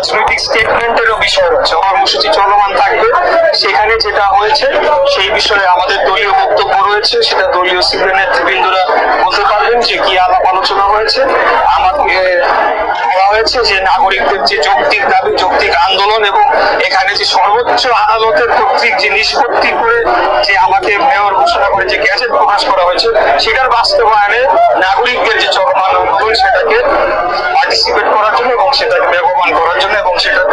রাজনৈতিক স্টেটমেন্টেরও বিষয় রয়েছে, কর্মসূচি চলমান থাকবে। সেখানে যেটা হয়েছে সেই বিষয়ে আমাদের দলীয় বক্তব্য রয়েছে, সেটা দলীয় সিনিয়র নেতৃবৃন্দরা বলতে পারবেন যে কি আলাপ আলোচনা হয়েছে। আমাকে বলা হয়েছে যে নাগরিকদের যে যৌক্তিক দাবি, যৌক্তিক আন্দোলন এবং এখানে যে সর্বোচ্চ আদালতের কর্তৃক যে নিষ্পত্তি করে যে আমাকে মেয়র ঘোষণা করে যে গ্যাজেট প্রকাশ করা হয়েছে, সেটার বাস্তবায়নে নাগরিকদের যে চলমান আন্দোলন সেটাকে পার্টিসিপেট করার জন্য এবং সেটাকে বেগবান করার জন্য এবং সেটা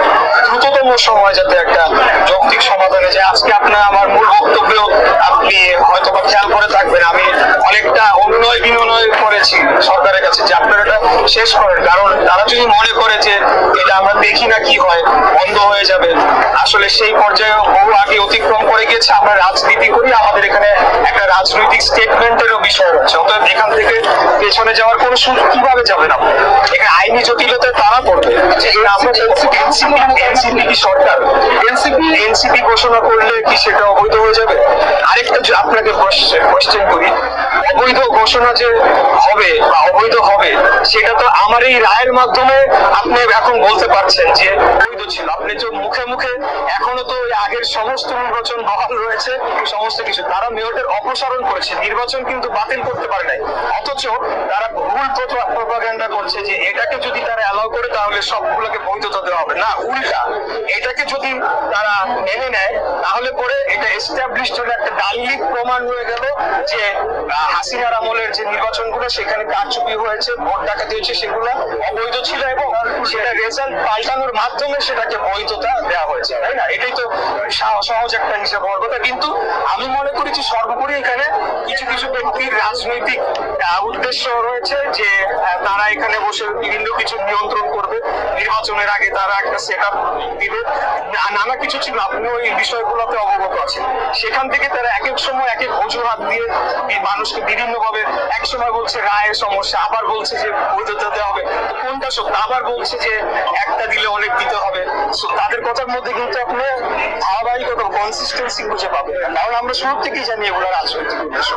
দ্রুততম সময় যাতে একটা যৌক্তিক সমাধানে যায়। আজকে আপনার আমার মূল বক্তব্যেও আপনি হয়তো বা খেয়াল করে থাকবেন, আমি অনেকটা অনুনয় বিনয় করেছি সরকারের কাছে যে আপনারা এটা শেষ করেন, কারণ তারা যদি মনে করে যে এটা আমরা দেখি না কি হয়, বন্ধ হয়ে যাবে, আসলে সেই পর্যায়ে বহু আগে অতিক্রম করে গেছে। আমরা রাজনীতি করি, আমাদের এখানে একটা রাজনৈতিক স্টেটমেন্টেরও বিষয় রয়েছে, অতএব এখান থেকে পেছনে যাওয়ার কোনো সুযোগ কিভাবে যাবে না। এখানে আইনি জটিলতায় তারা পড়বে। আমরা এনসিপি কি সরকার? এনসিপি ঘোষণা করলে কি সেটা অবৈধ হয়ে যাবে? আরেকটা আপনাকে কোশ্চেন করি, অবৈধ ঘোষণা যে হবে বা অবৈধ হবে সেটা তো আমার এই রায়ের মাধ্যমে আপনি এখন বলতে পারছেন যে অবৈধ ছিল। আপনি তো মুখে মুখে এখনো তো আগের সমস্ত নির্বাচন বহাল রয়েছে, সমস্ত কিছু তারা মেয়রের অপসারণ করেছে, নির্বাচন কিন্তু বাতিল করতে পারে নাই। অথচ তারা ভুল প্রপাগান্ডা করছে যে এটাকে যদি তারা অ্যালাউ করে তাহলে সবগুলোকে বৈধতা দেওয়া হবে। না, উল্টা, এটাকে যদি তারা মেনে নেয় তাহলে পরে এটা এস্টাবলিশড হলে একটা দালিলিক প্রমাণ হয়ে গেল যে হাসিনার আমলের যে নির্বাচনগুলো সেখানে কারচুপি হয়েছে, ভোট ডাকাতি হয়েছে, সেগুলো অবৈধ ছিল এবং সেটা রেজাল্ট পাল্টানোর মাধ্যমে সেটাকে বৈধতা দেওয়া হয়েছে, তাই না? এটাই তো সহজ একটা হিসাব হওয়ার কথা। কিন্তু আমি মনে করি যে সর্বোপরি এখানে কিছু কিছু ব্যক্তির রাজনৈতিক উদ্দেশ্য রয়েছে যে তারা এখানে বসে বিভিন্ন কিছু নিয়ন্ত্রণ করবে, নির্বাচনের আগে তারা একটা সেট আপ দিবে, নানা কিছু ছিল, আপনিও এই বিষয়গুলোতে অবগত আছেন। সেখান থেকে তারা এক এক সময় এক এক অজুহাত দিয়ে মানুষকে বিভিন্ন ভাবে, এক সময় বলছে রায়ের সমস্যা, আবার বলছে যে বৈধতা দেওয়া হবে, কোনটা সত্য, আবার বলছে যে একটা দিলে অনেক দিতে হবে। তাদের কথার মধ্যে কিন্তু আপনি ধারাবাহিকতা, কনসিস্টেন্সি খুঁজে পাবেন না, কারণ আমরা শুরু থেকেই জানি এগুলো রাজনৈতিক উদ্দেশ্য।